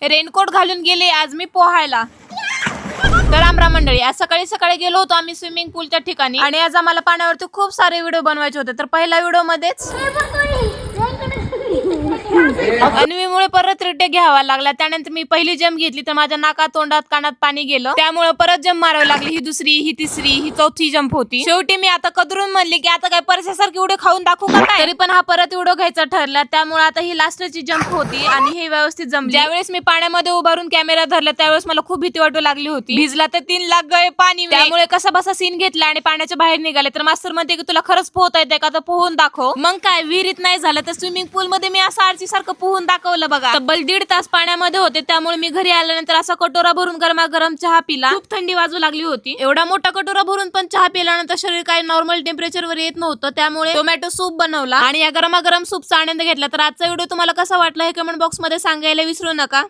Raincoat घालून गेले आज मी पोहायला. तर रामराम मंडळी, आज सकाळी सकाळी गेलो होतो आम्ही स्विमिंग पूलच्या ठिकाणी आणि आज आम्हाला पाण्यावरती खूप सारे व्हिडिओ बनवायचे होते. तर पहिल्या व्हिडिओ मध्येच अन्वीमुळे परत रिटेक घ्यावा लागला. त्यानंतर मी पहिली जंप घेतली तर माझ्या नाकात तोंडात कानात पाणी गेलं, त्यामुळे परत जंप मारावी लागली. ही दुसरी, ही तिसरी, ही चौथी जंप होती. शेवटी मी आता कदरून म्हणली की आता काय परशासारखी उडी खाऊन दाखवू का काय. तरी पण हा परत व्हिडिओ घ्यायचा ठरला, त्यामुळे आता ही लास्टची जंप होती आणि हे व्यवस्थित जमली. ज्यावेळेस मी पाण्यामध्ये उभारून कॅमेरा धरला त्यावेळेस मला खूप भीती वाटू लागली होती. भिजला तर 3 लाख गळे पाणी, त्यामुळे कसा बसा सीन घेतला आणि पाण्याच्या बाहेर निघाले. तर मास्तर म्हणते की तुला खरंच पोहता येते का, तर पोहून दाखव. मग काय, विहिरीत नाही झालं तर स्विमिंग पूल मध्ये मी असं आरची सारखं पोहून दाखवलं बघा. तब्बल 1.5 तास पाण्यामध्ये होते, त्यामुळे मी घरी आल्यानंतर असा कटोरा भरून गरमागरम चहा पिला. खूप थंडी वाजू लागली होती. एवढा मोठा कटोरा भरून पण चहा पिल्यानंतर शरीर काही नॉर्मल टेम्परेचर वर येत नव्हतं, त्यामुळे टोमॅटो सूप बनवला आणि या गरमागरम सूपचा आनंद घेतला. तर आजचा व्हिडिओ तुम्हाला कसा वाटला हे कमेंट बॉक्स मध्ये सांगायला विसरू नका.